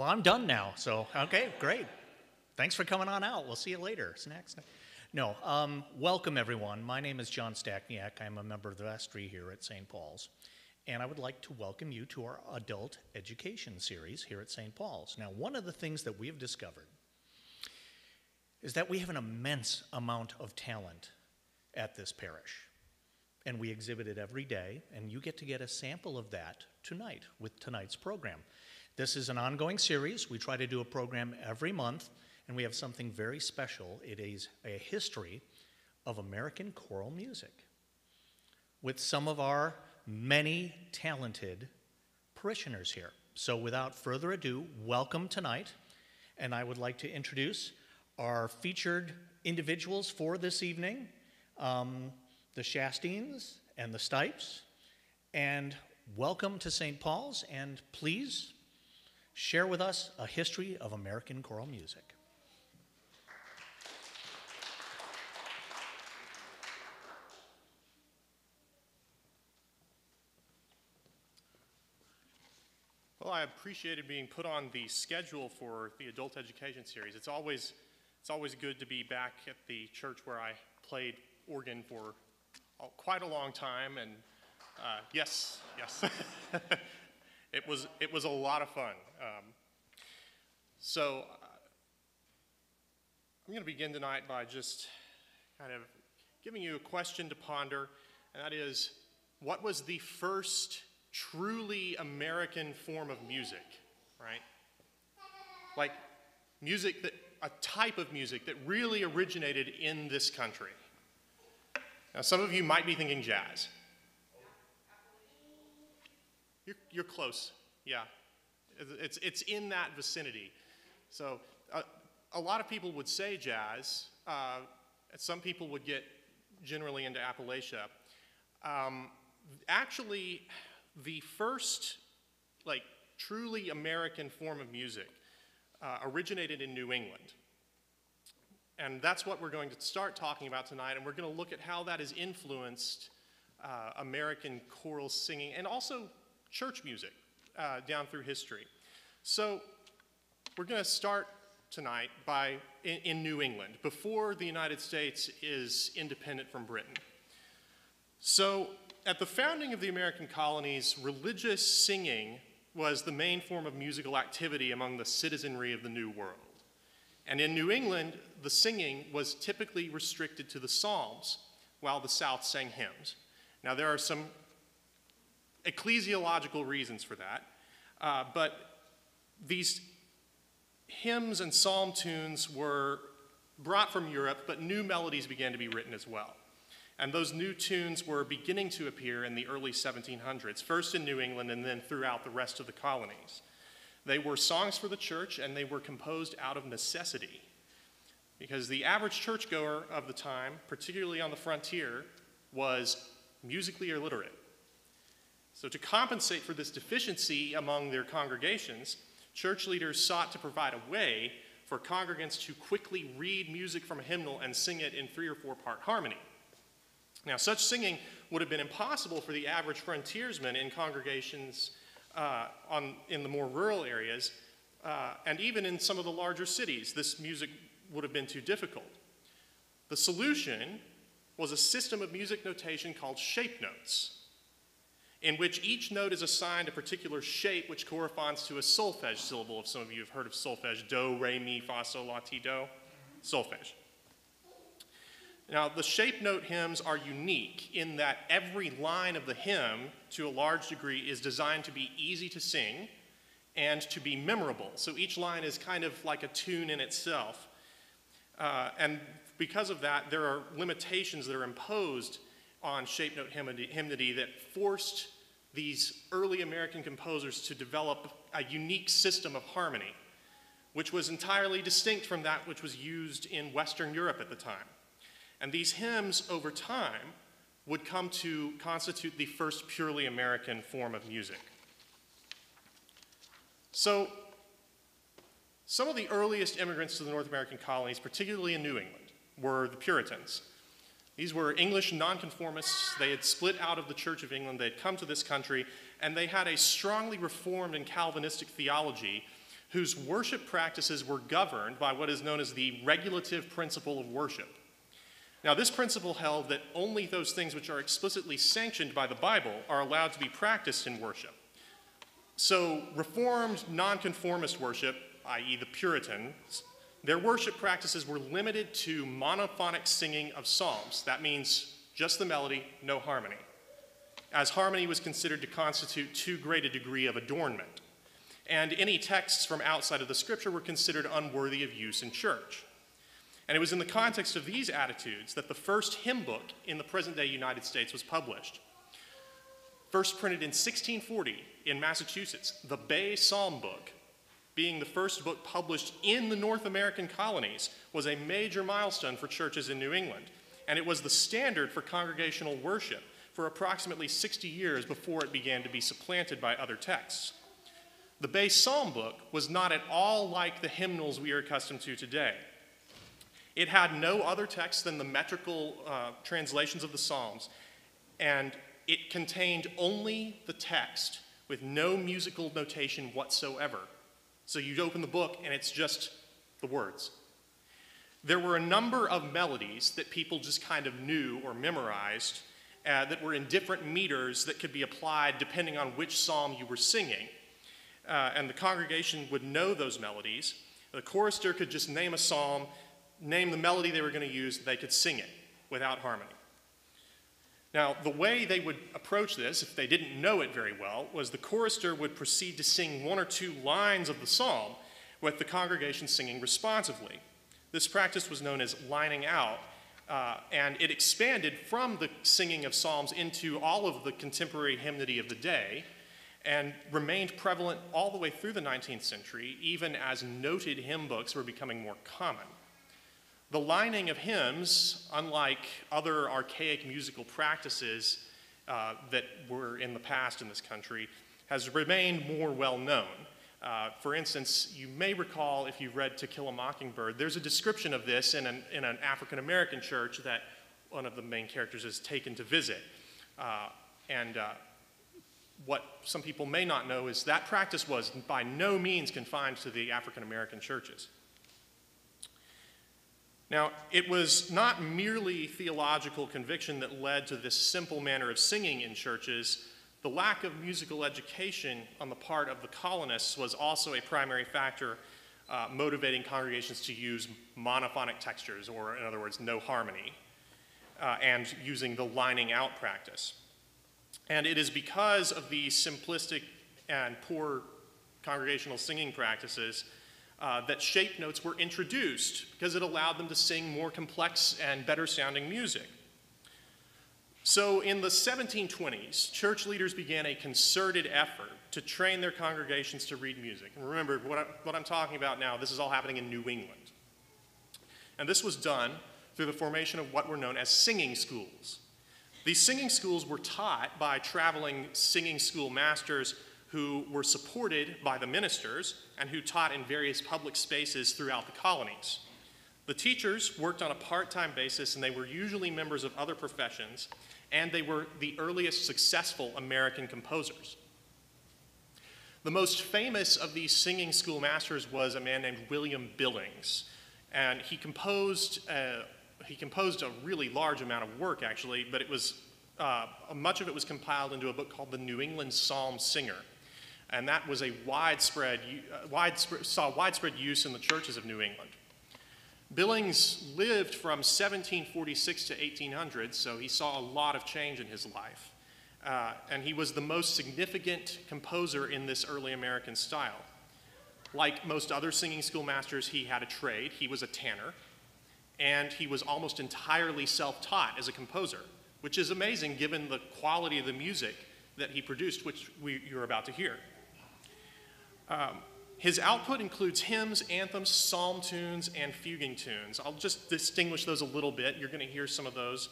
Well, I'm done now, so, okay, great. Thanks for coming on out. We'll see you later. Snacks. No, welcome everyone. My name is John Stachniak. I'm a member of the vestry here at St. Paul's. And I would like to welcome you to our adult education series here at St. Paul's. Now, one of the things that we have discovered is that we have an immense amount of talent at this parish. And we exhibit it every day, and you get a sample of that tonight with tonight's program. This is an ongoing series. We try to do a program every month, and we have something very special. It is a history of American choral music with some of our many talented parishioners here. So without further ado, welcome tonight, and I would like to introduce our featured individuals for this evening, the Shastines and the Stipes, and welcome to St. Paul's, and please share with us a history of American choral music. Well, I appreciated being put on the schedule for the adult education series. It's always good to be back at the church where I played organ for quite a long time, and yes, it was a lot of fun. So I'm going to begin tonight by just kind of giving you a question to ponder, and that is, what was the first truly American form of music, right? Like music a type of music that really originated in this country. Now, some of you might be thinking jazz. You're close, yeah. It's in that vicinity. So a lot of people would say jazz. Some people would get generally into Appalachia. Actually, the first truly American form of music originated in New England. And that's what we're going to start talking about tonight, and we're going to look at how that has influenced American choral singing and also church music down through history. So we're going to start tonight in New England, before the United States is independent from Britain. So at the founding of the American colonies, religious singing was the main form of musical activity among the citizenry of the New World. And in New England, the singing was typically restricted to the Psalms, while the South sang hymns. Now, there are some ecclesiological reasons for that, but these hymns and psalm tunes were brought from Europe, but new melodies began to be written as well. And those new tunes were beginning to appear in the early 1700s, first in New England and then throughout the rest of the colonies. They were songs for the church, and they were composed out of necessity, because the average churchgoer of the time, particularly on the frontier, was musically illiterate. So to compensate for this deficiency among their congregations, church leaders sought to provide a way for congregants to quickly read music from a hymnal and sing it in 3 or 4 part harmony. Now, such singing would have been impossible for the average frontiersman in congregations in the more rural areas, and even in some of the larger cities. This music would have been too difficult. The solution was a system of music notation called shape notes, in which each note is assigned a particular shape which corresponds to a solfege syllable. If some of you have heard of solfege, do, re, mi, fa, sol, la, ti, do, solfege. Now, the shape note hymns are unique in that every line of the hymn, to a large degree, is designed to be easy to sing and to be memorable. So each line is kind of like a tune in itself. And because of that, there are limitations that are imposed on shape note hymnody that forced these early American composers to develop a unique system of harmony, which was entirely distinct from that which was used in Western Europe at the time. And these hymns, over time, would come to constitute the first purely American form of music. So, some of the earliest immigrants to the North American colonies, particularly in New England, were the Puritans. These were English nonconformists. They had split out of the Church of England. They had come to this country, and they had a strongly Reformed and Calvinistic theology whose worship practices were governed by what is known as the regulative principle of worship. Now, this principle held that only those things which are explicitly sanctioned by the Bible are allowed to be practiced in worship. So, Reformed nonconformist worship, i.e. the Puritans, their worship practices were limited to monophonic singing of psalms. That means just the melody, no harmony, as harmony was considered to constitute too great a degree of adornment, and any texts from outside of the scripture were considered unworthy of use in church. And it was in the context of these attitudes that the first hymn book in the present-day United States was published. First printed in 1640 in Massachusetts, the Bay Psalm Book, being the first book published in the North American colonies, was a major milestone for churches in New England. And it was the standard for congregational worship for approximately 60 years before it began to be supplanted by other texts. The Bay Psalm Book was not at all like the hymnals we are accustomed to today. It had no other text than the metrical translations of the Psalms, and it contained only the text with no musical notation whatsoever. So you'd open the book and it's just the words. There were a number of melodies that people just kind of knew or memorized that were in different meters that could be applied depending on which psalm you were singing. And the congregation would know those melodies. The chorister could just name a psalm, name the melody they were going to use, they could sing it without harmony. Now, the way they would approach this, if they didn't know it very well, was the chorister would proceed to sing one or two lines of the psalm with the congregation singing responsively. This practice was known as lining out, and it expanded from the singing of psalms into all of the contemporary hymnody of the day, and remained prevalent all the way through the 19th century, even as noted hymn books were becoming more common. The lining of hymns, unlike other archaic musical practices that were in the past in this country, has remained more well known. For instance, you may recall, if you've read To Kill a Mockingbird, there's a description of this in an African-American church that one of the main characters is taken to visit. What some people may not know is that practice was by no means confined to the African-American churches. Now, it was not merely theological conviction that led to this simple manner of singing in churches. The lack of musical education on the part of the colonists was also a primary factor motivating congregations to use monophonic textures, or in other words, no harmony, and using the lining out practice. And it is because of these simplistic and poor congregational singing practices that shape notes were introduced, because it allowed them to sing more complex and better sounding music. So in the 1720s, church leaders began a concerted effort to train their congregations to read music. And remember, what I'm talking about now, this is all happening in New England. And this was done through the formation of what were known as singing schools. These singing schools were taught by traveling singing school masters who were supported by the ministers and who taught in various public spaces throughout the colonies. The teachers worked on a part-time basis, and they were usually members of other professions, and they were the earliest successful American composers. The most famous of these singing school masters was a man named William Billings, and he composed a really large amount of work, actually, but it was much of it was compiled into a book called The New England Psalm Singer, and that was a saw widespread use in the churches of New England. Billings lived from 1746 to 1800, so he saw a lot of change in his life. And he was the most significant composer in this early American style. Like most other singing school masters, he had a trade. He was a tanner, and he was almost entirely self-taught as a composer, which is amazing given the quality of the music that he produced, which you're about to hear. His output includes hymns, anthems, psalm tunes, and fuguing tunes. I'll just distinguish those a little bit. You're going to hear some of those.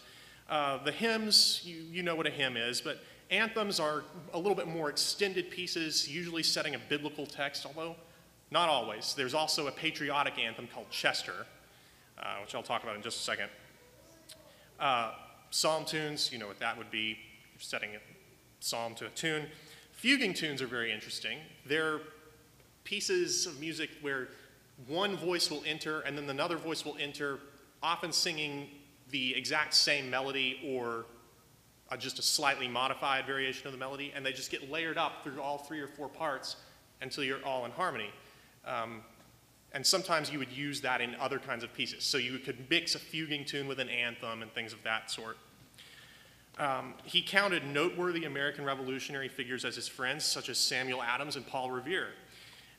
The hymns, you know what a hymn is, but anthems are a little bit more extended pieces, usually setting a biblical text, although not always. There's also a patriotic anthem called Chester, which I'll talk about in just a second. Psalm tunes, you know what that would be. You're setting a psalm to a tune. Fuguing tunes are very interesting. They're pieces of music where one voice will enter and then another voice will enter, often singing the exact same melody or just a slightly modified variation of the melody, and they just get layered up through all 3 or 4 parts until you're all in harmony. And sometimes you would use that in other kinds of pieces. So you could mix a fuguing tune with an anthem and things of that sort. He counted noteworthy American revolutionary figures as his friends, such as Samuel Adams and Paul Revere.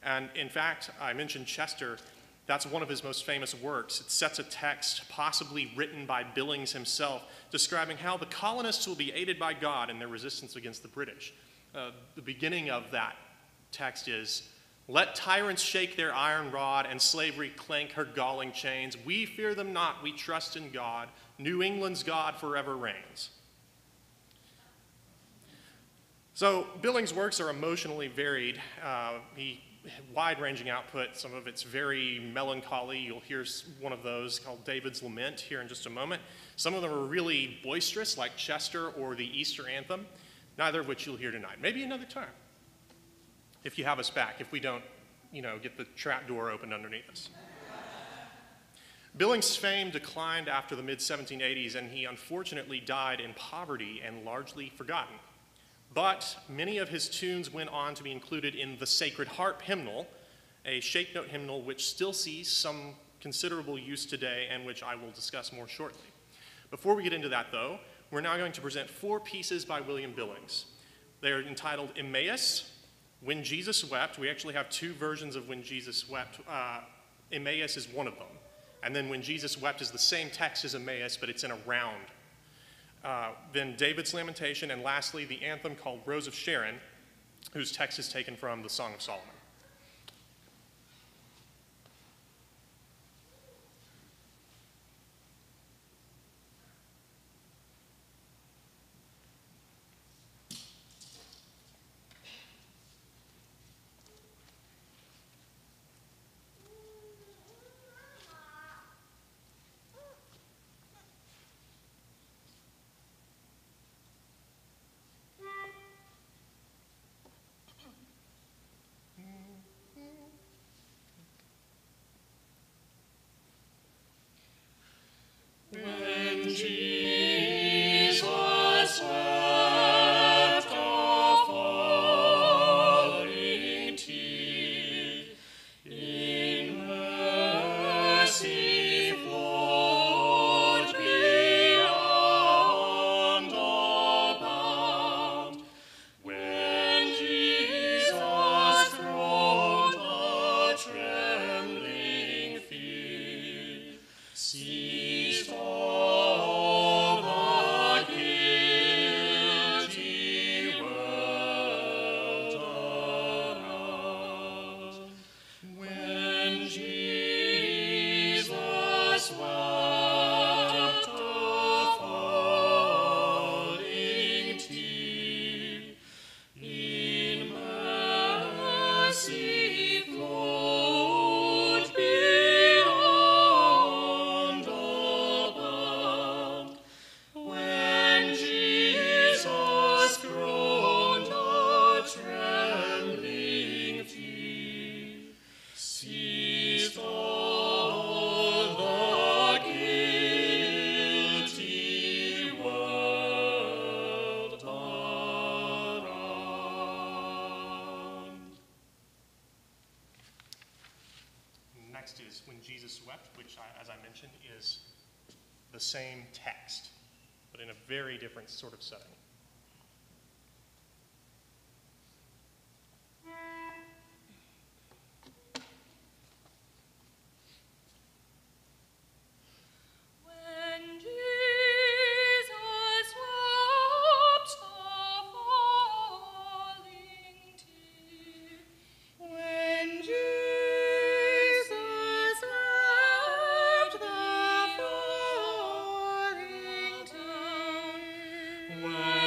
And in fact, I mentioned Chester. That's one of his most famous works. It sets a text, possibly written by Billings himself, describing how the colonists will be aided by God in their resistance against the British. The beginning of that text is, "Let tyrants shake their iron rod and slavery clank her galling chains. We fear them not, we trust in God. New England's God forever reigns." So Billings' works are emotionally varied. Wide-ranging output. Some of it's very melancholy. You'll hear one of those called David's Lament here in just a moment. Some of them are really boisterous, like Chester or the Easter Anthem, neither of which you'll hear tonight. Maybe another time, if you have us back, if we don't, get the trap door opened underneath us. Billings' fame declined after the mid-1780s, and he unfortunately died in poverty and largely forgotten. But many of his tunes went on to be included in the Sacred Harp hymnal, a shape note hymnal which still sees some considerable use today and which I will discuss more shortly. Before we get into that, though, we're now going to present 4 pieces by William Billings. They are entitled Emmaus, When Jesus Wept. We actually have 2 versions of When Jesus Wept. Emmaus is one of them. And then When Jesus Wept is the same text as Emmaus, but it's in a round. Then David's Lamentation, and lastly, the anthem called Rose of Sharon, whose text is taken from the Song of Solomon. When Jesus wept a falling tear, in mercy flowed beyond all bound. When Jesus groaned a trembling fear, ceased all the guilty world around. When Jesus wept a falling tear, in mercy flowed beyond all bound. When Jesus groaned a trembling fear, ceased all the guilty world around. Next is When Jesus Wept, which, as I mentioned, is the same text, but in a very different sort of setting. When Jesus wept a falling tear, when Jesus wept the falling tear, when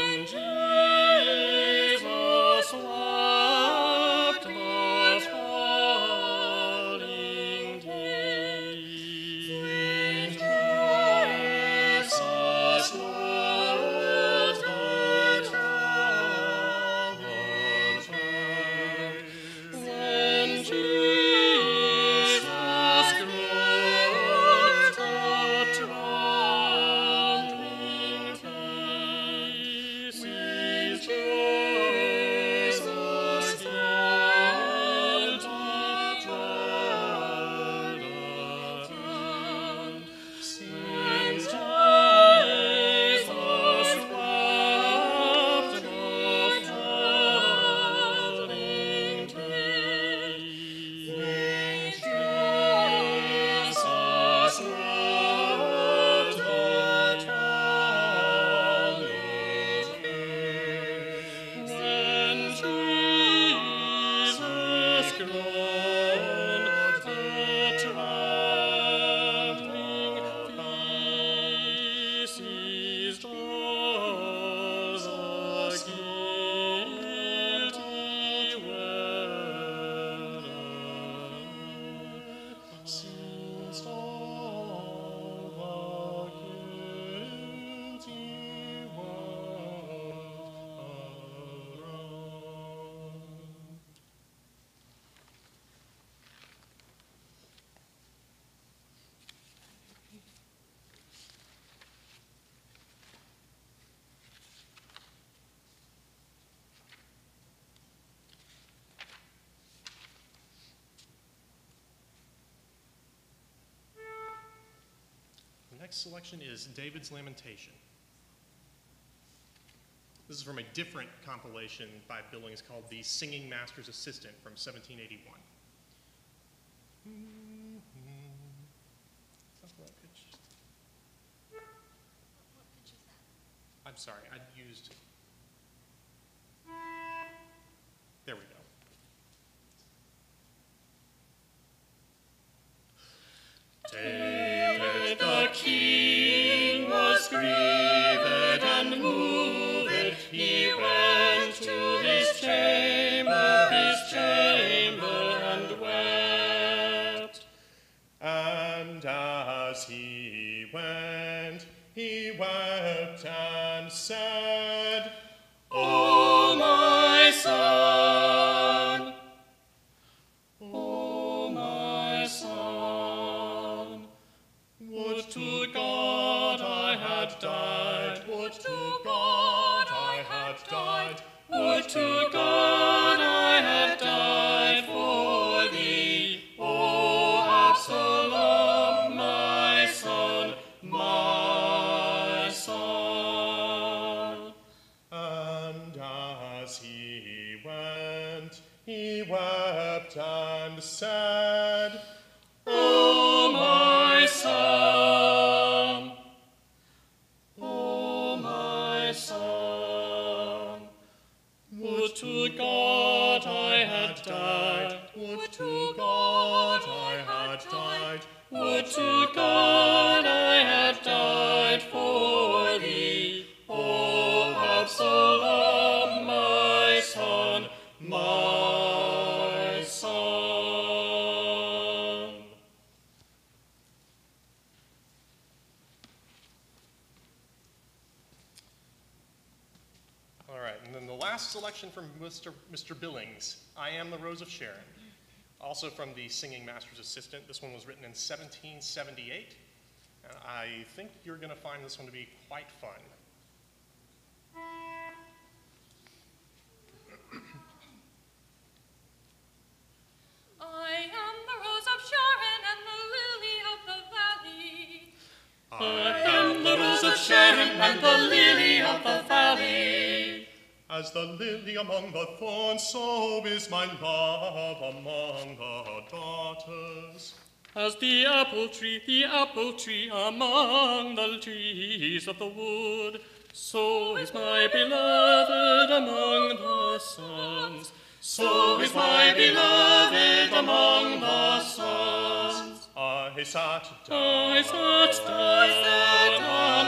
next selection is David's Lamentation. This is from a different compilation by Billings called The Singing Master's Assistant from 1781. Is that the right pitch? What pitch is that? I'm sorry, I used. There we go. David the king was grieved and moved. He went to his chamber and wept. And as he wept and said, O my son, O my son, would to God I had died, would to God I had died, would to God I had died for thee, O Absalom, my son, my son. and as he wept and said, O my son, O my son, would to God I had died, would to God I had died, would to God I had died for thee, O Absalom, my son, my son. All right, and then the last selection from Mr. Billings, I Am the Rose of Sharon. Also from the Singing Master's Assistant. This one was written in 1778. And I think you're going to find this one to be quite fun. I am the rose of Sharon and the lily of the valley. I am the rose of Sharon and the lily of the valley. As the lily among the thorns, so is my love among the daughters. As the apple tree among the trees of the wood, so is my beloved among the sons. So is my beloved among the sons. I sat I sat down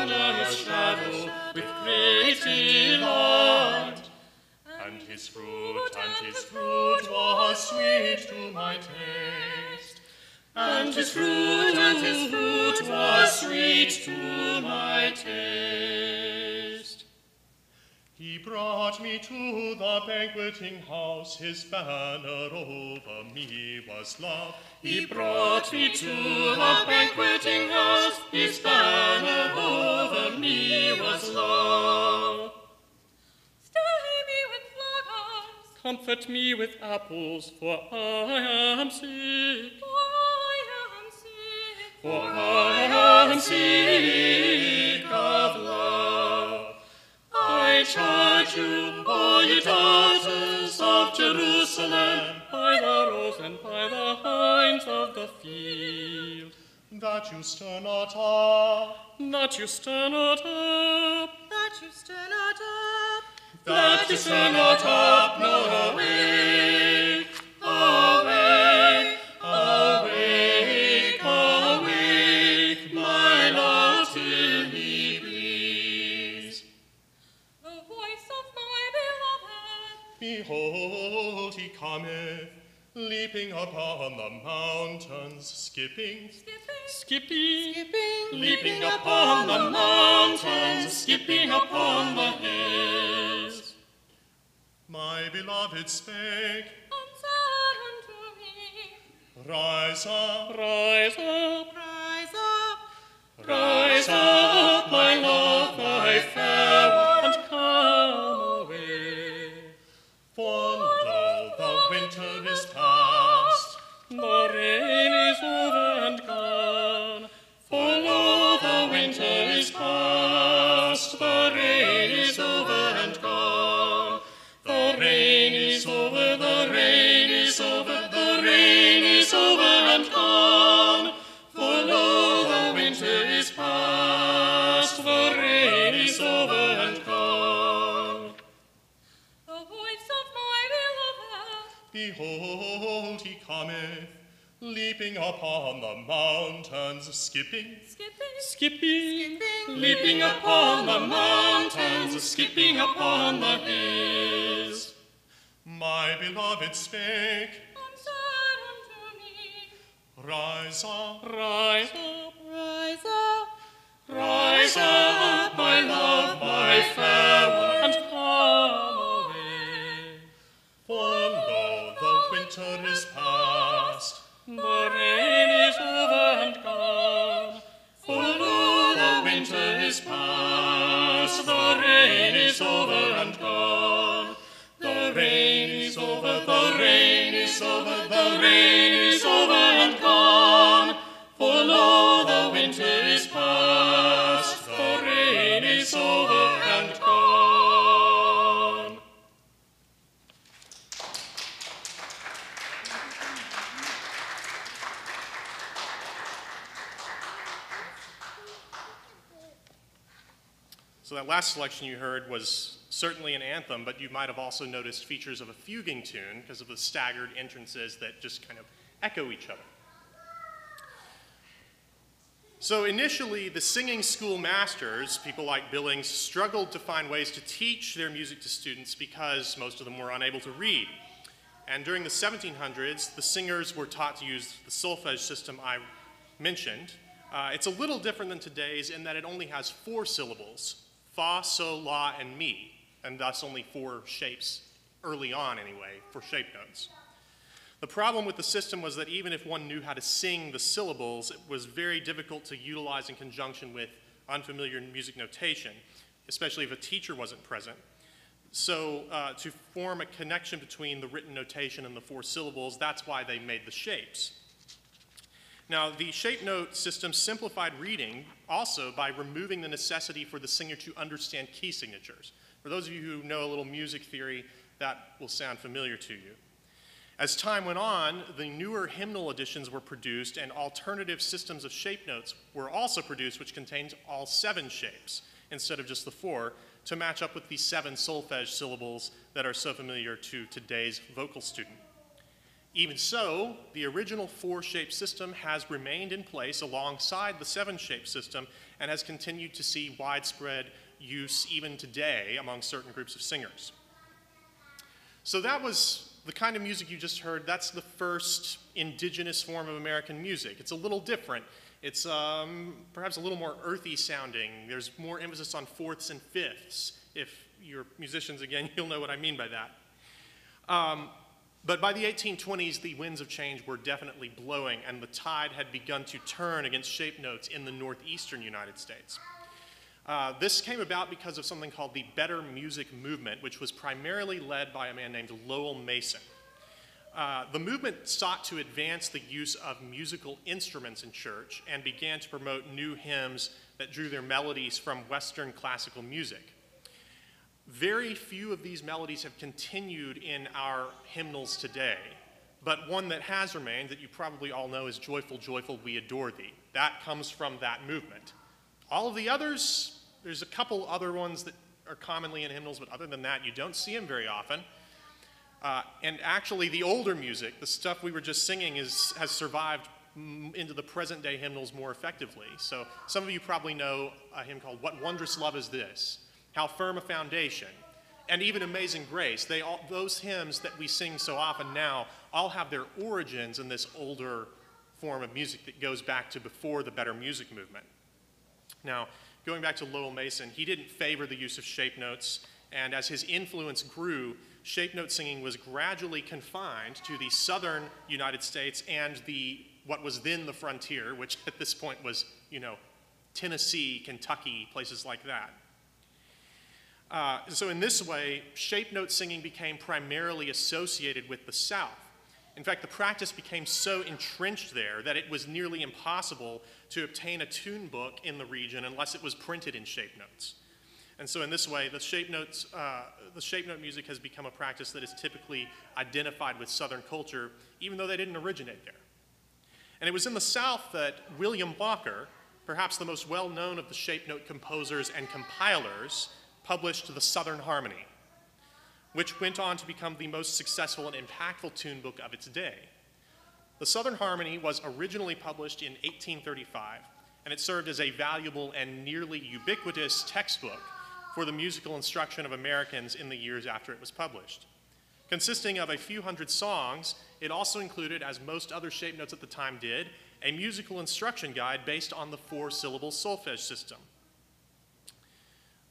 under his shadow with great delight. and his fruit was sweet to my taste. And his fruit was sweet to my taste. He brought me to the banqueting house, his banner over me was love. He brought me to the banqueting house, his banner over me was love. Stay me with flowers, Comfort me with apples, for I am sick. for I am sick. For I am sick of love. I charge you, O ye daughters of Jerusalem, by the rose and by the hinds of the field, That you stir not up, that you stir not up, That you stir not up, that you stir not up, nor awake, awake, awake, awake, my love till he please. the voice of my beloved. behold, he cometh, leaping upon the mountains, skipping, Skipping, leaping upon the mountains, skipping upon the hills. my beloved spake, And said unto me, rise up, Rise up, Rise up, rise up, my love, my fair one, and come away. for lo, the winter is past, The rain is over and gone, for lo, the Leaping upon the mountains, skipping, Skipping, leaping upon the mountains, skipping upon the hills. my beloved spake, and said unto me, rise up, Rise up, Rise up, rise up, my love, my fair one, and come away. for lo, the winter is past, The rain is over and gone. For lo, the winter is past. The rain is over and gone. The rain is over, the rain is over, the rain is over and gone. For lo, the winter is past. The rain is over and gone. So that last selection you heard was certainly an anthem, but you might have also noticed features of a fuguing tune because of the staggered entrances that just kind of echo each other. So initially, the singing school masters, people like Billings, struggled to find ways to teach their music to students because most of them were unable to read. And during the 1700s, the singers were taught to use the solfege system I mentioned. It's a little different than today's in that it only has 4 syllables, fa, sol, la, and mi, and thus only 4 shapes, early on anyway, for shape notes. The problem with the system was that even if one knew how to sing the syllables, it was very difficult to utilize in conjunction with unfamiliar music notation, especially if a teacher wasn't present. So to form a connection between the written notation and the 4 syllables, that's why they made the shapes. Now, the shape note system simplified reading also by removing the necessity for the singer to understand key signatures. For those of you who know a little music theory, that will sound familiar to you. As time went on, the newer hymnal editions were produced and alternative systems of shape notes were also produced which contained all 7 shapes instead of just the 4 to match up with the 7 solfege syllables that are so familiar to today's vocal student. Even so, the original 4-shape system has remained in place alongside the 7-shape system and has continued to see widespread use even today among certain groups of singers. So that was the kind of music you just heard. That's the first indigenous form of American music. It's a little different. It's perhaps a little more earthy sounding. There's more emphasis on 4ths and 5ths. If you're musicians, again, you'll know what I mean by that. But by the 1820s, the winds of change were definitely blowing, and the tide had begun to turn against shape notes in the northeastern United States. This came about because of something called the Better Music Movement, which was primarily led by a man named Lowell Mason. The movement sought to advance the use of musical instruments in church and began to promote new hymns that drew their melodies from Western classical music. Very few of these melodies have continued in our hymnals today, but one that has remained that you probably all know is Joyful, Joyful, We Adore Thee. That comes from that movement. All of the others, there's a couple other ones that are commonly in hymnals, but other than that, you don't see them very often. And actually, the older music, the stuff we were just singing, has survived into the present day hymnals more effectively. So some of you probably know a hymn called What Wondrous Love Is This? How Firm a Foundation, and even Amazing Grace. Those hymns that we sing so often now all have their origins in this older form of music that goes back to before the Better Music Movement. Now, going back to Lowell Mason, he didn't favor the use of shape notes, and as his influence grew, shape note singing was gradually confined to the southern United States and what was then the frontier, which at this point was, Tennessee, Kentucky, places like that. So in this way, shape note singing became primarily associated with the South. In fact, the practice became so entrenched there that it was nearly impossible to obtain a tune book in the region unless it was printed in shape notes. And so in this way, the shape note music has become a practice that is typically identified with Southern culture, even though they didn't originate there. And it was in the South that William Walker, perhaps the most well-known of the shape note composers and compilers, published the Southern Harmony, which went on to become the most successful and impactful tune book of its day. The Southern Harmony was originally published in 1835, and it served as a valuable and nearly ubiquitous textbook for the musical instruction of Americans in the years after it was published. Consisting of a few hundred songs, it also included, as most other shape notes at the time did, a musical instruction guide based on the 4-syllable solfege system.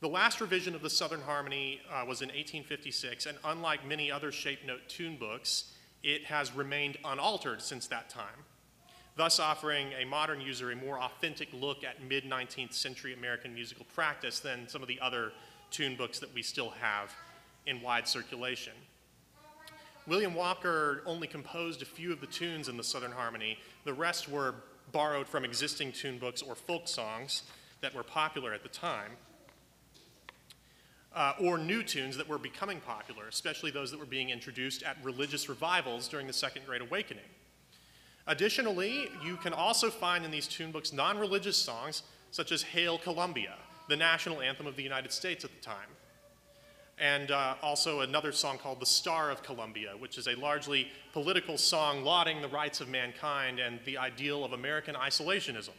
The last revision of the Southern Harmony was in 1856, and unlike many other shape note tune books, it has remained unaltered since that time, thus offering a modern user a more authentic look at mid-19th century American musical practice than some of the other tune books that we still have in wide circulation. William Walker only composed a few of the tunes in the Southern Harmony. The rest were borrowed from existing tune books or folk songs that were popular at the time, or new tunes that were becoming popular, especially those that were being introduced at religious revivals during the Second Great Awakening. Additionally, you can also find in these tune books non-religious songs such as Hail Columbia, the national anthem of the United States at the time, and also another song called The Star of Columbia, which is a largely political song lauding the rights of mankind and the ideal of American isolationism.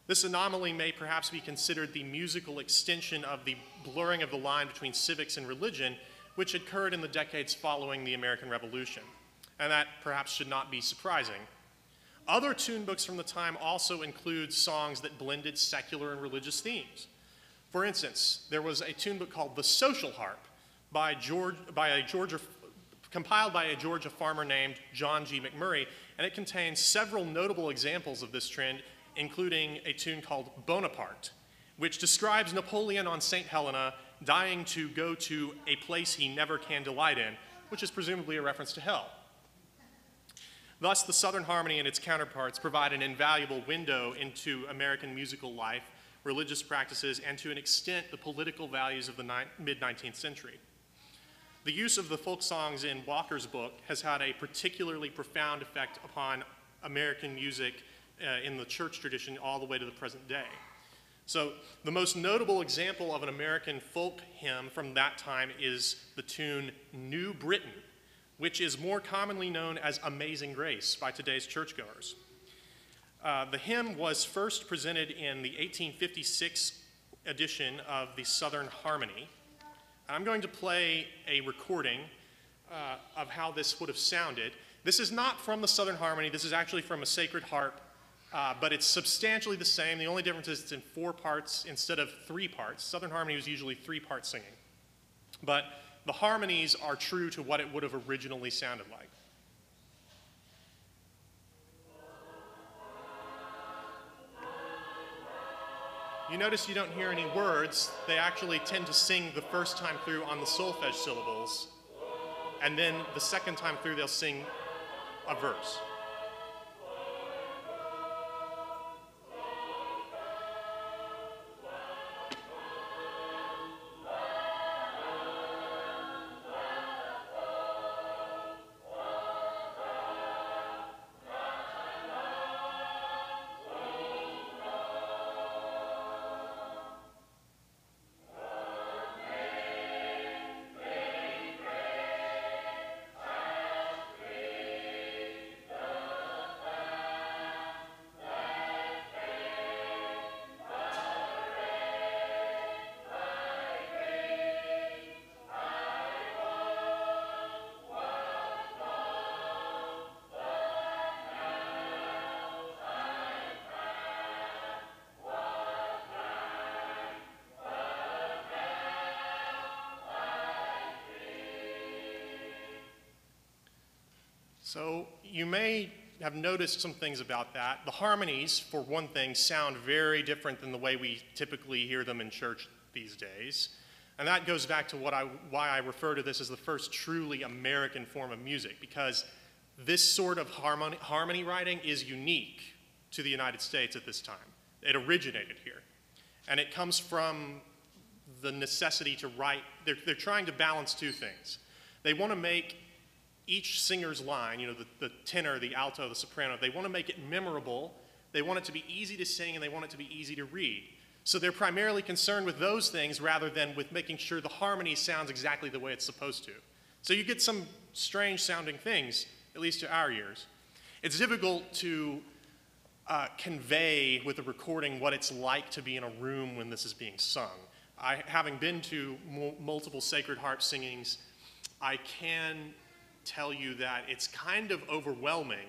This anomaly may perhaps be considered the musical extension of the blurring of the line between civics and religion, which occurred in the decades following the American Revolution, and that perhaps should not be surprising. Other tune books from the time also include songs that blended secular and religious themes. For instance, there was a tune book called The Social Harp compiled by a Georgia farmer named John G. McMurray, and it contains several notable examples of this trend, including a tune called Bonaparte, which describes Napoleon on St. Helena dying to go to a place he never can delight in, which is presumably a reference to hell. Thus, the Southern Harmony and its counterparts provide an invaluable window into American musical life, religious practices, and to an extent, the political values of the mid-19th century. The use of the folk songs in Walker's book has had a particularly profound effect upon American music in the church tradition all the way to the present day. So the most notable example of an American folk hymn from that time is the tune New Britain, which is more commonly known as Amazing Grace by today's churchgoers. The hymn was first presented in the 1856 edition of the Southern Harmony. I'm going to play a recording of how this would have sounded. This is not from the Southern Harmony. This is actually from a sacred harp, but it's substantially the same. The only difference is it's in 4 parts instead of 3 parts. Southern Harmony was usually 3-part singing. But the harmonies are true to what it would have originally sounded like. You notice you don't hear any words. They actually tend to sing the first time through on the solfege syllables, and then the second time through they'll sing a verse. So you may have noticed some things about that. The harmonies, for one thing, sound very different than the way we typically hear them in church these days. And that goes back to why I refer to this as the first truly American form of music, because this sort of harmony writing is unique to the United States at this time. It originated here. And it comes from the necessity to write. They're trying to balance 2 things. They want to make each singer's line, you know, the tenor, the alto, the soprano, they want to make it memorable, they want it to be easy to sing, and they want it to be easy to read. So they're primarily concerned with those things rather than with making sure the harmony sounds exactly the way it's supposed to. So you get some strange sounding things, at least to our ears. It's difficult to convey with a recording what it's like to be in a room when this is being sung. Having been to multiple Sacred Harp singings, I can tell you that it's kind of overwhelming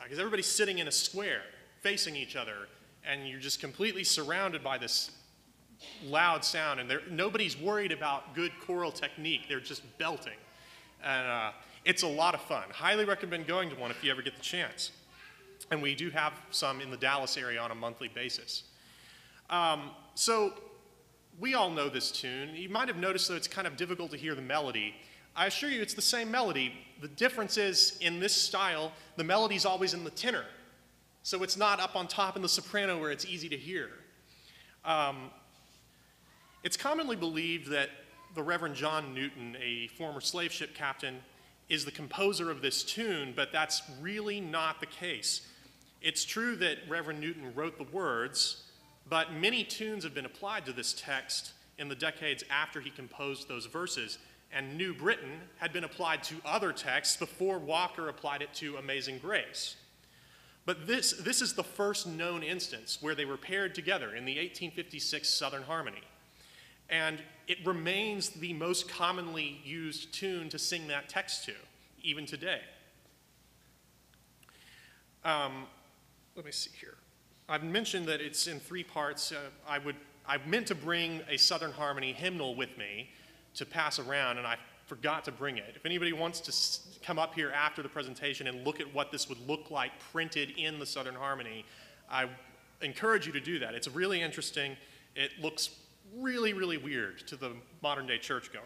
because everybody's sitting in a square facing each other, and you're just completely surrounded by this loud sound, and nobody's worried about good choral technique. They're just belting. And it's a lot of fun. Highly recommend going to one if you ever get the chance. And we do have some in the Dallas area on a monthly basis. So we all know this tune. You might have noticed, though, it's kind of difficult to hear the melody. I assure you it's the same melody. The difference is, in this style, the melody's always in the tenor. So it's not up on top in the soprano where it's easy to hear. It's commonly believed that the Reverend John Newton, a former slave ship captain, is the composer of this tune, but that's really not the case. It's true that Reverend Newton wrote the words, but many tunes have been applied to this text in the decades after he composed those verses, and New Britain had been applied to other texts before Walker applied it to Amazing Grace. But this is the first known instance where they were paired together in the 1856 Southern Harmony. And it remains the most commonly used tune to sing that text to, even today. Let me see here. I've mentioned that it's in 3 parts. I meant to bring a Southern Harmony hymnal with me to pass around, and I forgot to bring it. If anybody wants to come up here after the presentation and look at what this would look like printed in the Southern Harmony, I encourage you to do that. It's really interesting. It looks really, really weird to the modern-day churchgoer.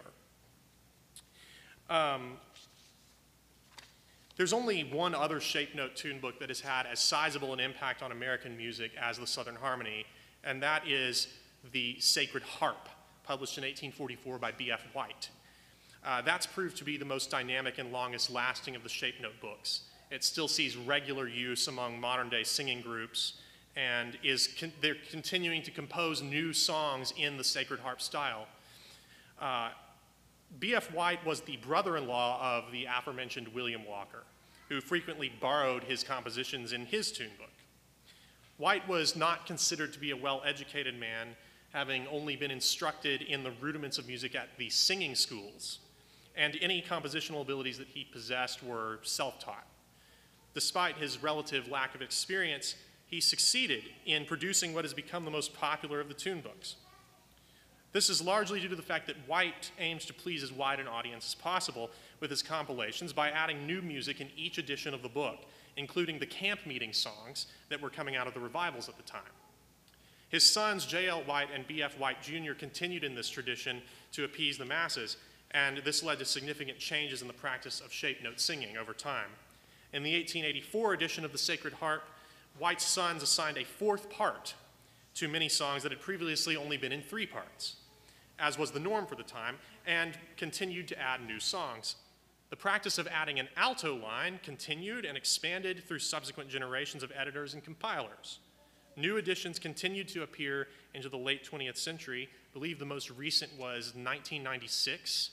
There's only one other shape note tune book that has had as sizable an impact on American music as the Southern Harmony, and that is the Sacred Harp, published in 1844 by B.F. White. That's proved to be the most dynamic and longest lasting of the shape note books. It still sees regular use among modern-day singing groups, and they're continuing to compose new songs in the Sacred Harp style. B.F. White was the brother-in-law of the aforementioned William Walker, who frequently borrowed his compositions in his tune book. White was not considered to be a well-educated man, having only been instructed in the rudiments of music at the singing schools, and any compositional abilities that he possessed were self-taught. Despite his relative lack of experience, he succeeded in producing what has become the most popular of the tune books. This is largely due to the fact that White aims to please as wide an audience as possible with his compilations by adding new music in each edition of the book, including the camp meeting songs that were coming out of the revivals at the time. His sons, J.L. White and B.F. White Jr., continued in this tradition to appease the masses, and this led to significant changes in the practice of shape note singing over time. In the 1884 edition of the Sacred Harp, White's sons assigned a 4th part to many songs that had previously only been in 3 parts, as was the norm for the time, and continued to add new songs. The practice of adding an alto line continued and expanded through subsequent generations of editors and compilers. New editions continued to appear into the late 20th century. I believe the most recent was 1996,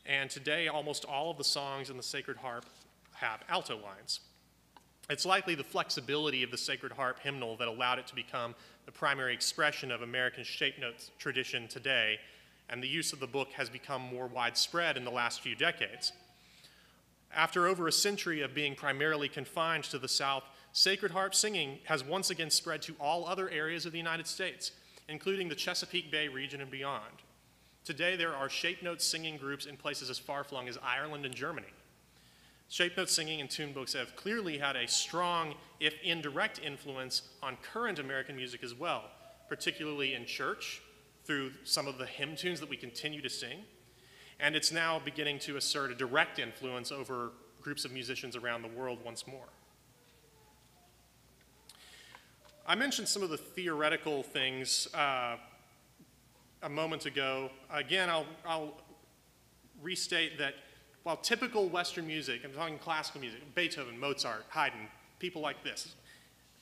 and today almost all of the songs in the Sacred Harp have alto lines. It's likely the flexibility of the Sacred Harp hymnal that allowed it to become the primary expression of American shape note tradition today, and the use of the book has become more widespread in the last few decades. After over a century of being primarily confined to the South, Sacred Harp singing has once again spread to all other areas of the United States, including the Chesapeake Bay region and beyond. Today, there are shape note singing groups in places as far-flung as Ireland and Germany. Shape note singing and tune books have clearly had a strong, if indirect, influence on current American music as well, particularly in church, through some of the hymn tunes that we continue to sing, and it's now beginning to assert a direct influence over groups of musicians around the world once more. I mentioned some of the theoretical things a moment ago. Again, I'll restate that while typical Western music, I'm talking classical music, Beethoven, Mozart, Haydn, people like this,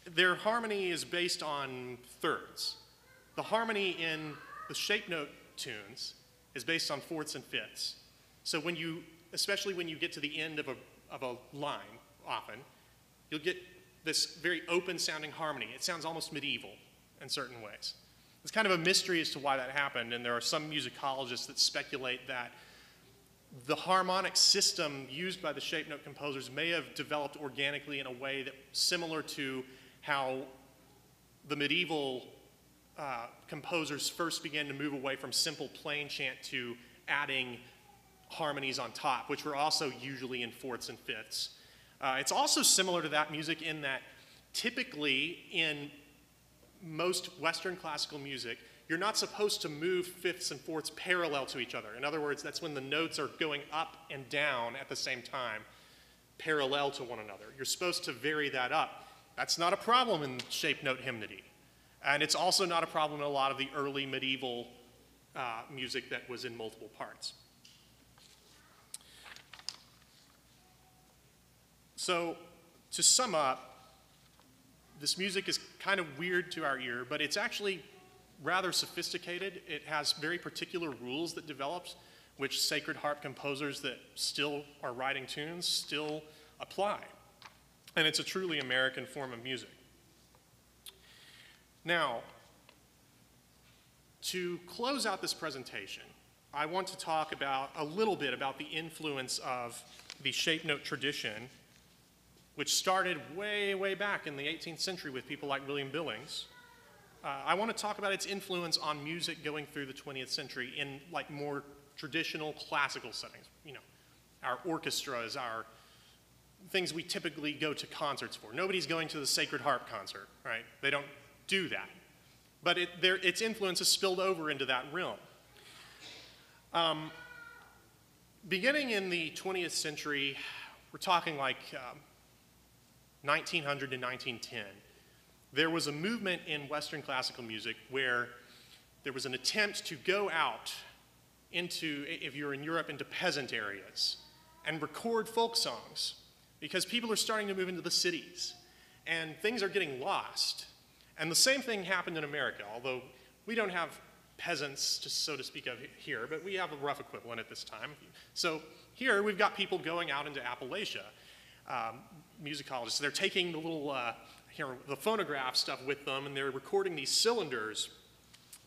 their harmony is based on thirds. The harmony in the shape note tunes is based on 4ths and 5ths. So especially when you get to the end of a line, often, you'll get this very open-sounding harmony. It sounds almost medieval in certain ways. It's kind of a mystery as to why that happened, and there are some musicologists that speculate that the harmonic system used by the shape note composers may have developed organically in a way that similar to how the medieval composers first began to move away from simple plain chant to adding harmonies on top, which were also usually in fourths and fifths. It's also similar to that music in that typically in most Western classical music, you're not supposed to move fifths and fourths parallel to each other. In other words, that's when the notes are going up and down at the same time, parallel to one another. You're supposed to vary that up. That's not a problem in shape note hymnody. And it's also not a problem in a lot of the early medieval music that was in multiple parts. So, to sum up, this music is kind of weird to our ear, but it's actually rather sophisticated. It has very particular rules that developed, which sacred harp composers that still are writing tunes still apply. And it's a truly American form of music. Now, to close out this presentation, I want to talk about a little bit about the influence of the shape note tradition, which started way, way back in the 18th century with people like William Billings. I want to talk about its influence on music going through the 20th century in like more traditional classical settings. You know, our orchestras, our things we typically go to concerts for. Nobody's going to the Sacred Harp concert, right? They don't do that. But its influence has spilled over into that realm. Beginning in the 20th century, we're talking like 1900 to 1910, there was a movement in Western classical music where there was an attempt to go out into, if you're in Europe, into peasant areas and record folk songs because people are starting to move into the cities and things are getting lost. And the same thing happened in America, although we don't have peasants, just so to speak of here, but we have a rough equivalent at this time. So here we've got people going out into Appalachia, musicologists. They're taking the little the phonograph stuff with them, and they're recording these cylinders,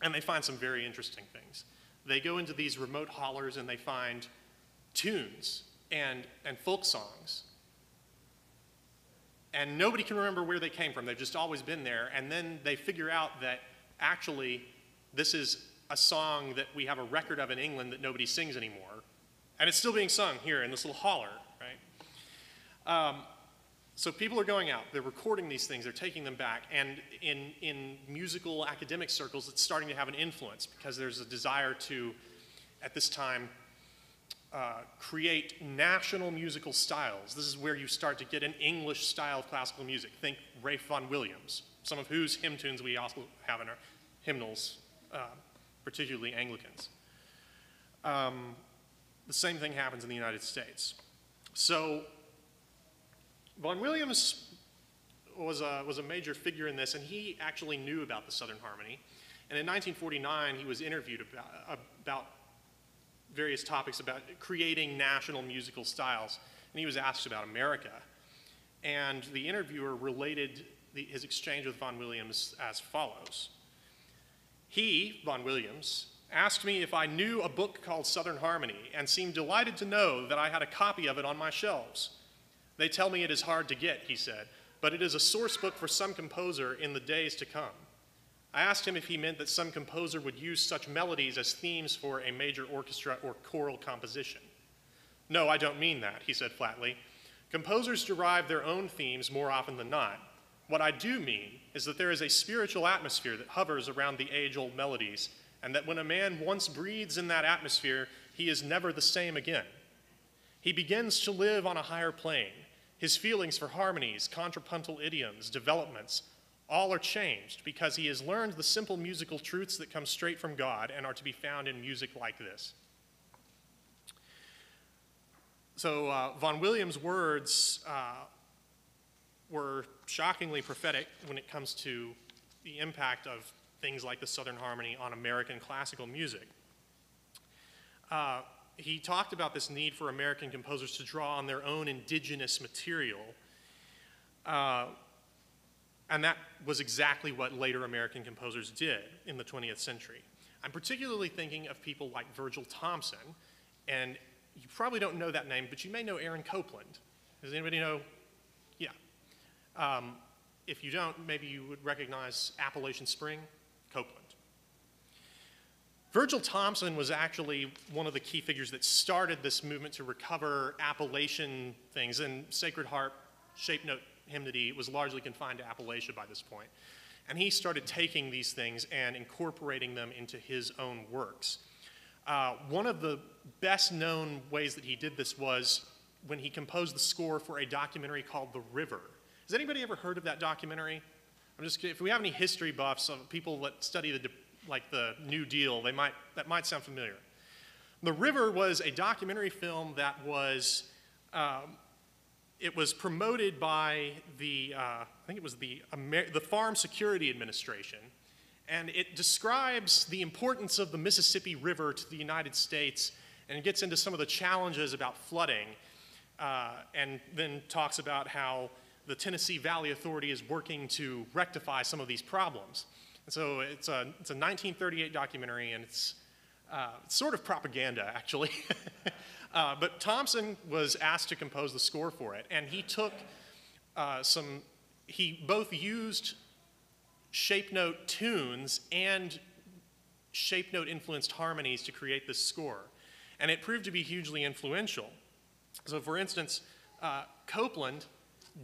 and they find some very interesting things. They go into these remote hollers, and they find tunes and folk songs. And nobody can remember where they came from. They've just always been there. And then they figure out that actually this is a song that we have a record of in England that nobody sings anymore. And it's still being sung here in this little holler, right? So people are going out, they're recording these things, they're taking them back, and in musical academic circles, it's starting to have an influence because there's a desire to, at this time, create national musical styles. This is where you start to get an English style of classical music. Think Ralph Vaughan Williams, some of whose hymn tunes we also have in our hymnals, particularly Anglicans. The same thing happens in the United States. So Vaughan Williams was a major figure in this, and he actually knew about the Southern Harmony. And in 1949, he was interviewed about various topics about creating national musical styles, and he was asked about America. And the interviewer related his exchange with Vaughan Williams as follows. He, Vaughan Williams, asked me if I knew a book called Southern Harmony and seemed delighted to know that I had a copy of it on my shelves. They tell me it is hard to get, he said, but it is a source book for some composer in the days to come. I asked him if he meant that some composer would use such melodies as themes for a major orchestra or choral composition. No, I don't mean that, he said flatly. Composers derive their own themes more often than not. What I do mean is that there is a spiritual atmosphere that hovers around the age-old melodies, and that when a man once breathes in that atmosphere, he is never the same again. He begins to live on a higher plane. His feelings for harmonies, contrapuntal idioms, developments, all are changed because he has learned the simple musical truths that come straight from God and are to be found in music like this. So Vaughan Williams' words were shockingly prophetic when it comes to the impact of things like the Southern Harmony on American classical music. He talked about this need for American composers to draw on their own indigenous material. And that was exactly what later American composers did in the 20th century. I'm particularly thinking of people like Virgil Thomson, and you probably don't know that name, but you may know Aaron Copland. Does anybody know? Yeah. If you don't, maybe you would recognize Appalachian Spring, Copland. Virgil Thomson was actually one of the key figures that started this movement to recover Appalachian things, and Sacred Harp, shape note hymnody was largely confined to Appalachia by this point. And he started taking these things and incorporating them into his own works. One of the best known ways that he did this was when he composed the score for a documentary called The River. Has anybody ever heard of that documentary? If we have any history buffs of people that study the New Deal, that might sound familiar. The River was a documentary film that was, it was promoted by I think it was the Farm Security Administration, and it describes the importance of the Mississippi River to the United States, and it gets into some of the challenges about flooding, and then talks about how the Tennessee Valley Authority is working to rectify some of these problems. And so it's a 1938 documentary, and it's sort of propaganda, actually. But Thomson was asked to compose the score for it, and he took he both used shape note tunes and shape note influenced harmonies to create this score. And it proved to be hugely influential. So for instance, Copland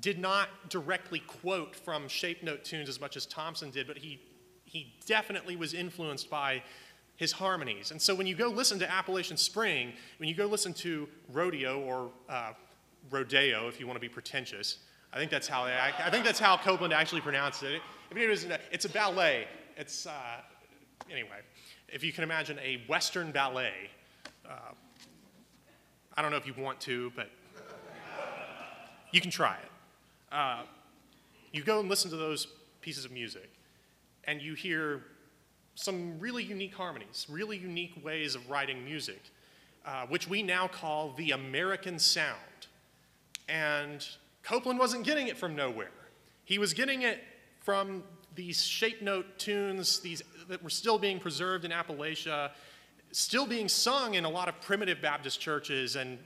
did not directly quote from shape note tunes as much as Thomson did, but he definitely was influenced by his harmonies. And so when you go listen to Appalachian Spring, when you go listen to Rodeo or Rodeo, if you want to be pretentious, I think that's how Copland actually pronounced it. It's a ballet. It's anyway, if you can imagine a Western ballet. I don't know if you want to, but you can try it. You go and listen to those pieces of music, and you hear some really unique harmonies, really unique ways of writing music, which we now call the American sound. And Copland wasn't getting it from nowhere. He was getting it from these shape note tunes, these that were still being preserved in Appalachia, still being sung in a lot of primitive Baptist churches and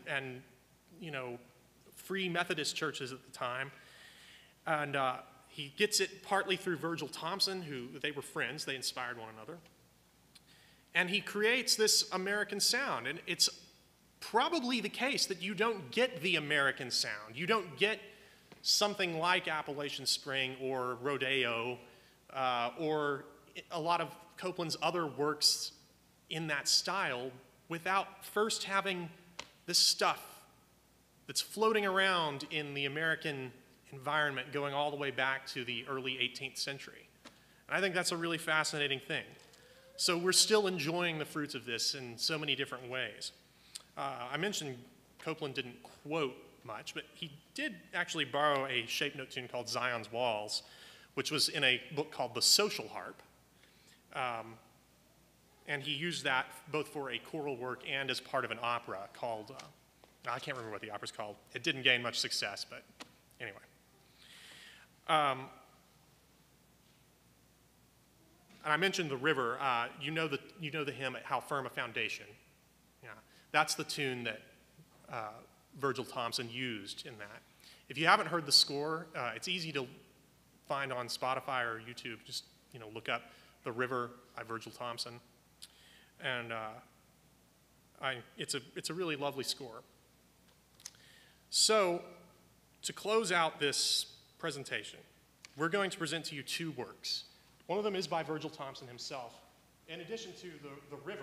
Free Methodist churches at the time. And he gets it partly through Virgil Thomson, who they were friends, they inspired one another. And he creates this American sound. And it's probably the case that you don't get the American sound. You don't get something like Appalachian Spring or Rodeo or a lot of Copland's other works in that style without first having this stuff that's floating around in the American environment going all the way back to the early 18th century. And I think that's a really fascinating thing. So we're still enjoying the fruits of this in so many different ways. I mentioned Copland didn't quote much, but he did actually borrow a shape note tune called Zion's Walls, which was in a book called The Social Harp. And he used that both for a choral work and as part of an opera called, I can't remember what the opera's called. It didn't gain much success, but anyway. And I mentioned The River. You know the hymn, How Firm a Foundation. Yeah, that's the tune that Virgil Thomson used in that. If you haven't heard the score, it's easy to find on Spotify or YouTube. Just look up The River by Virgil Thomson, and it's a really lovely score. So, to close out this presentation, we're going to present to you two works. One of them is by Virgil Thomson himself. In addition to the River,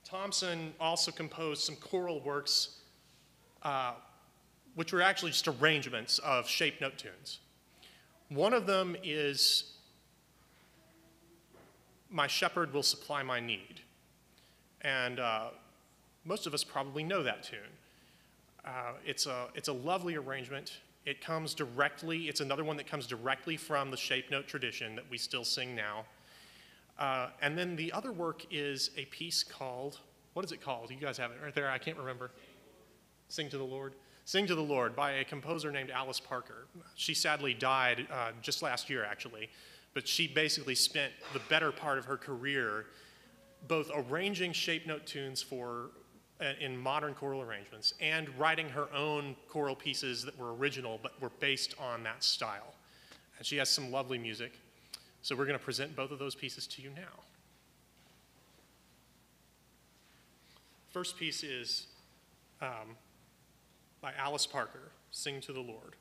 Thomson also composed some choral works, which were actually just arrangements of shape note tunes. One of them is My Shepherd Will Supply My Need. And most of us probably know that tune. It's a lovely arrangement. It comes directly, it's another one that comes directly from the shape note tradition that we still sing now. And then the other work is a piece called, what is it called? You guys have it right there, I can't remember. Sing to the Lord. Sing to the Lord by a composer named Alice Parker. She sadly died just last year, actually, but she basically spent the better part of her career both arranging shape note tunes in modern choral arrangements and writing her own choral pieces that were original but were based on that style. And she has some lovely music. So we're going to present both of those pieces to you now. First piece is by Alice Parker, Sing to the Lord.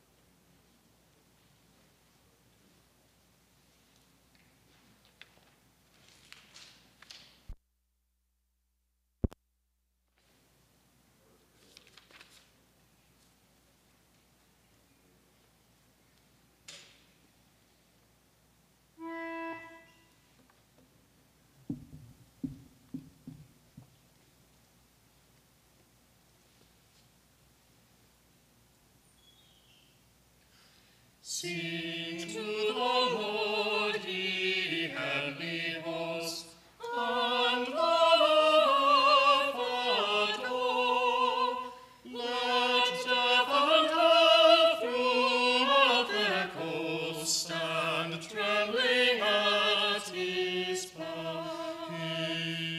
Sing to the Lord, ye heavenly hosts, and love adore. Let death and hell throughout their coasts stand trembling at his power.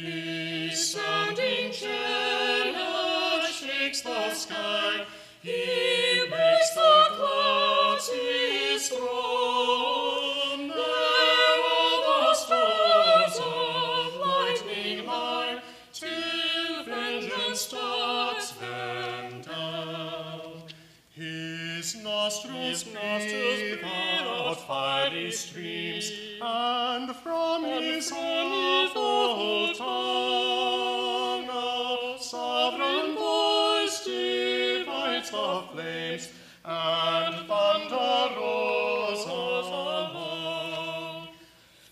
His sounding chariot shakes the sky. He makes the clouds his throne. There all the stars of lightning lie, till vengeance darts them down. His nostrils breathe out fiery streams, and from his awful tongue a sovereign voice divides the flames, and thunder rolls along.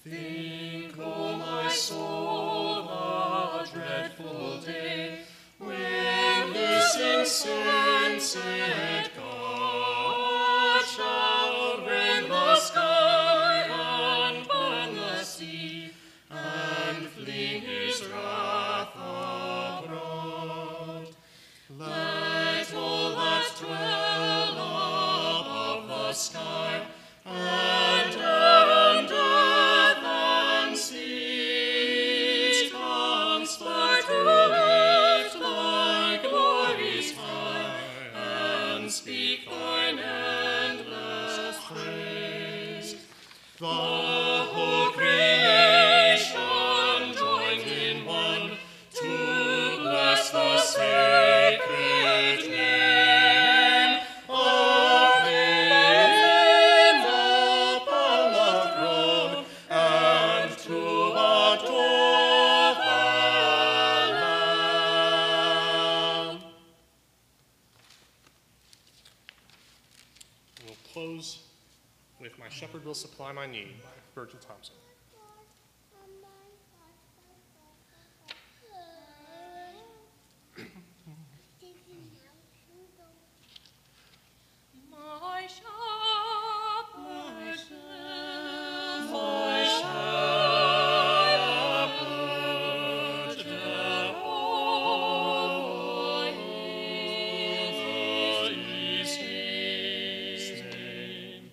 Think, O my soul, the dreadful day when hissing sensate God shall rend the sky and burn the sea, and fling his wrath abroad. Let all that dwell above the sky, and air and earth and seas, conspire to lift thy glories high, and speak thine endless praise. The whole creation joined in one to bless the sacred name, acclaim upon the throne, and to adore the Lamb. We'll close with My Shepherd Will Supply My Need by Virgil Thompson. My shepherd, My shepherd, Jehovah is his name.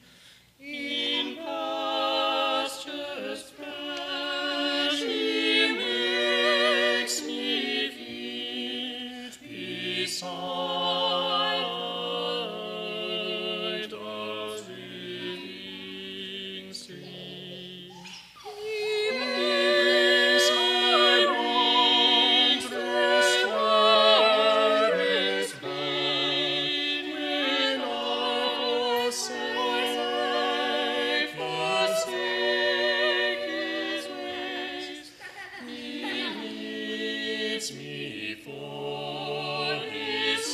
In pastures fresh he makes me feed beside the living stream. He brings my wrongs restore his blood when I forsake his ways. He leads me for his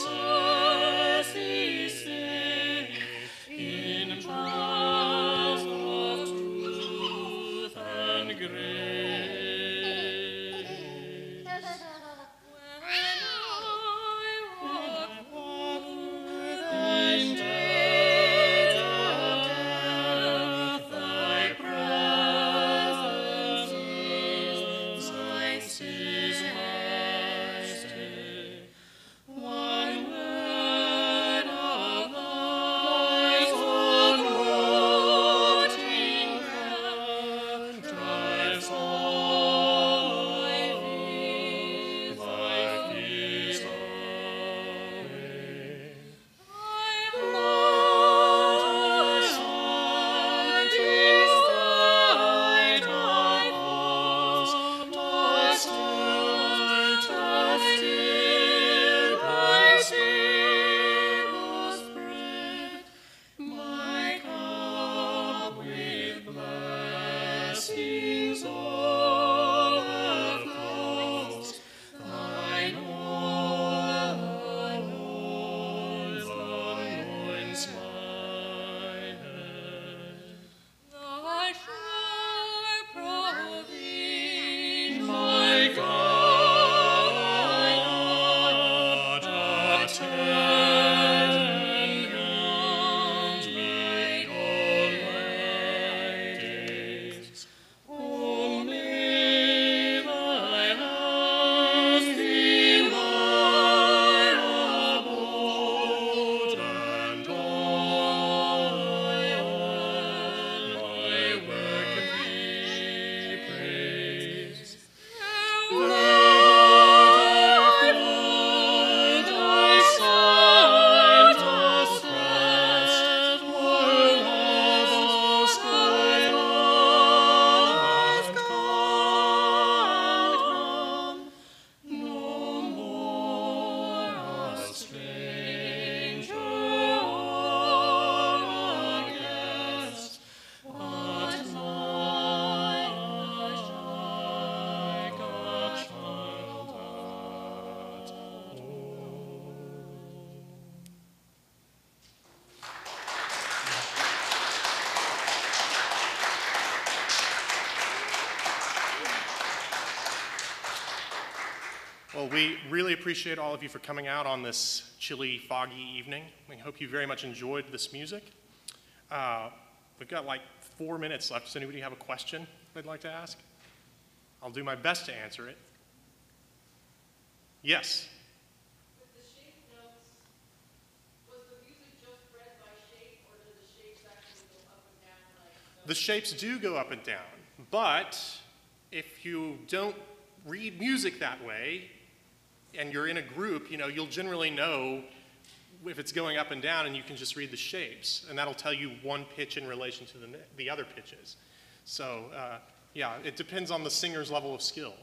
Well, we really appreciate all of you for coming out on this chilly, foggy evening. We hope you very much enjoyed this music. We've got like 4 minutes left. Does anybody have a question they'd like to ask? I'll do my best to answer it. Yes? With the shape notes, was the music just read by shape, or did the shapes actually go up and down like so? The shapes do go up and down, but if you don't read music that way, and you're in a group, you'll generally know if it's going up and down, and you can just read the shapes, and that'll tell you one pitch in relation to the other pitches. So, yeah, it depends on the singer's level of skill.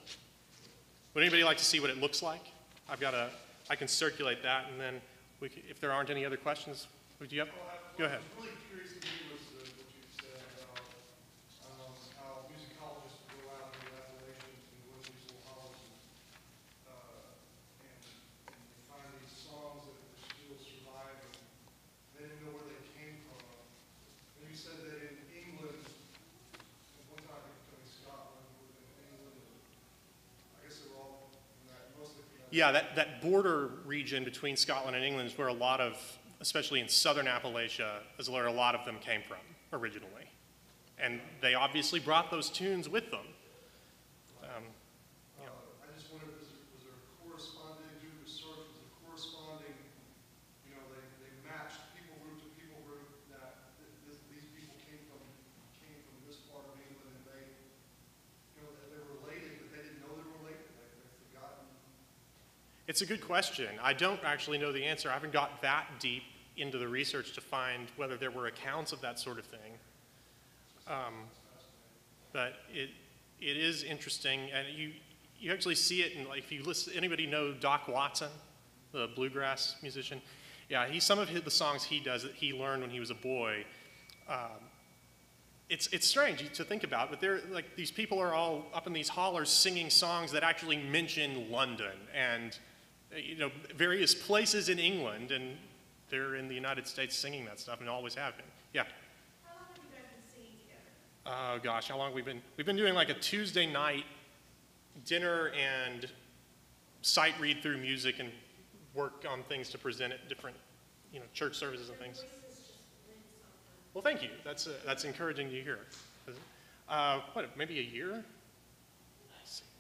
Would anybody like to see what it looks like? I can circulate that, and then if there aren't any other questions, would you have? Go ahead. I was really curious to hear what you said about how musicologists would go out and do Appalachians and go into these little hollows and find these songs that are still surviving. They didn't know where they came from. And you said that in England, at one time it was in Scotland, or in England, I guess they were all from that, mostly from that. Yeah, that border region between Scotland and England is where a lot of, especially in southern Appalachia, is where a lot of them came from originally. And they obviously brought those tunes with them. I just wondered, was there a corresponding, due to research, was there corresponding, they matched people group to people group, that these people came from this part of England, and they were related, but they didn't know they were related, they've forgotten. It's a good question. I don't actually know the answer. I haven't got that deep into the research to find whether there were accounts of that sort of thing. But it is interesting, and you actually see it in, like, if you listen, anybody know Doc Watson, the bluegrass musician? Yeah, some of the songs he does that he learned when he was a boy. It's strange to think about, but they're like, these people are all up in these hollers singing songs that actually mention London and various places in England, and they're in the United States singing that stuff and always have been. Yeah. How long have you guys been singing together? Oh gosh, how long have we been? We've been doing like a Tuesday night dinner and sight read through music and work on things to present at different, church services and things. Well, thank you. That's encouraging to hear. Maybe a year?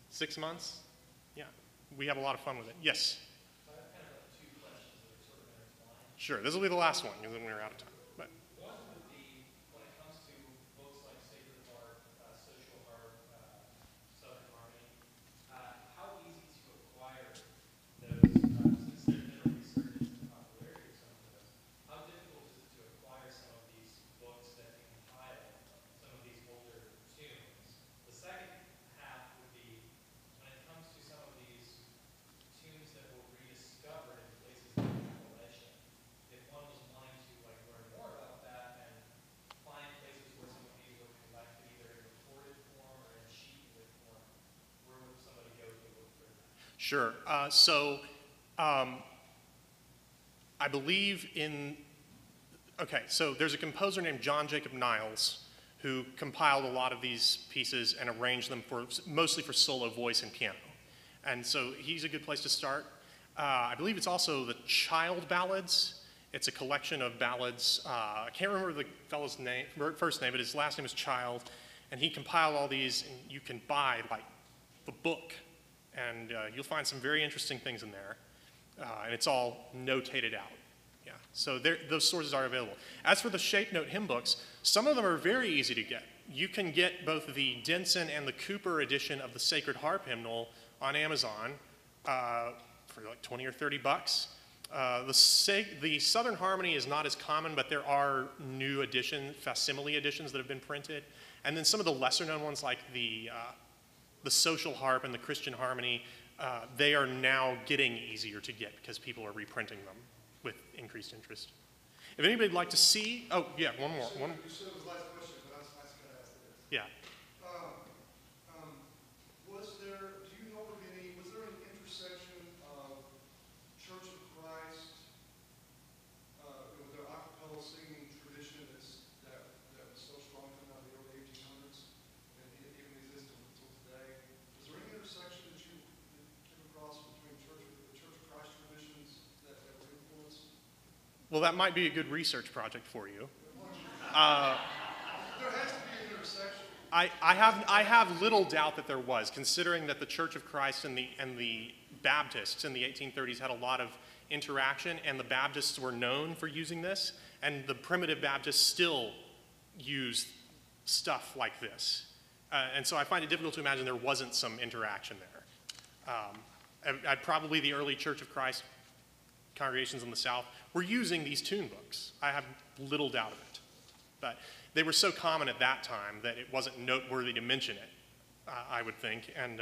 6 months? Yeah. We have a lot of fun with it. Yes? So I have kind of two questions that are sort of intertwined. Sure. This will be the last one, because then we're out of time. But One would be, when it comes to books like Sacred Heart, Social Heart, Southern Harmony, how easy to acquire those, since there's been a resurgence in the popularity of some of those, how difficult is it to acquire some of these books that compile some of these older tunes? The second half would be, when it comes to some of these tunes that were rediscovered in places like Appalachia, if one was wanting to learn more about that and find places where some of these were collected either in recorded form or in sheet music form, where would somebody go to look for that? sure. I believe so there's a composer named John Jacob Niles who compiled a lot of these pieces and arranged them mostly for solo voice and piano. And so he's a good place to start. I believe it's also the Child Ballads. It's a collection of ballads. I can't remember the fellow's first name, but his last name is Child. And he compiled all these, and you can buy the book. And you'll find some very interesting things in there. And it's all notated out. Yeah, so those sources are available. As for the shape note hymn books, some of them are very easy to get. You can get both the Denson and the Cooper edition of the Sacred Harp hymnal on Amazon for like 20 or 30 bucks. The Southern Harmony is not as common, but there are new facsimile editions that have been printed. And then some of the lesser known ones like the Social Harp and the Christian Harmony, they are now getting easier to get because people are reprinting them with increased interest. If anybody'd like to see, one more. You said it was the last question, but I was going to ask this. Yeah. Was there an intersection of Church of Christ, with their a cappella singing tradition that was so strong coming out of the early 1800s and even exists until today? Was there any intersection that you came across between Well, that might be a good research project for you. There has to be an intersection. I have little doubt that there was, considering that the Church of Christ and the Baptists in the 1830s had a lot of interaction, and the Baptists were known for using this, and the primitive Baptists still use stuff like this. And so I find it difficult to imagine there wasn't some interaction there. Probably the early Church of Christ congregations in the South were using these tune books. I have little doubt of it. But they were so common at that time that it wasn't noteworthy to mention it, I would think. And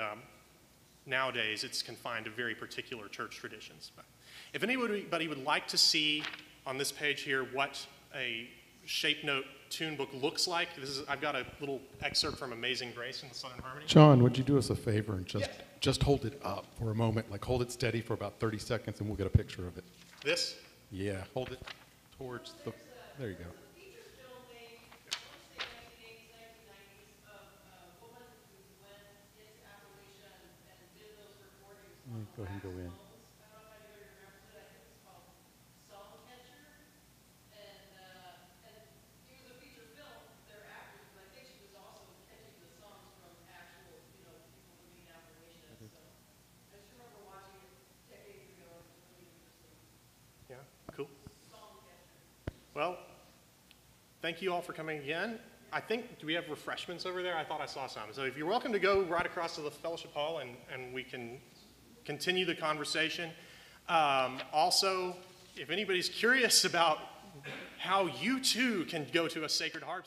nowadays, it's confined to very particular church traditions. But if anybody would like to see on this page here what a shape note tune book looks like, I've got a little excerpt from Amazing Grace in the Southern Harmony. John, would you do us a favor and just hold it up for a moment, like hold it steady for about 30 seconds and we'll get a picture of it. This? Yeah, hold it towards the, there you go. Feature film made, I want to say 1980s, 1990s, of a woman who went into Appalachia and did those recordings on Go ahead and go in. phones. I don't know if anybody remembers it. I think it's called Songcatcher. And it was a feature film. They're actors, but I think she was also catching the songs from actual, people living in Appalachia. So I just remember watching it decades ago. It was really interesting. Yeah, cool. Songcatcher. Well, thank you all for coming again. I think, do we have refreshments over there? I thought I saw some. So if you're welcome to go right across to the fellowship hall and we can continue the conversation. Also, if anybody's curious about how you too can go to a sacred harp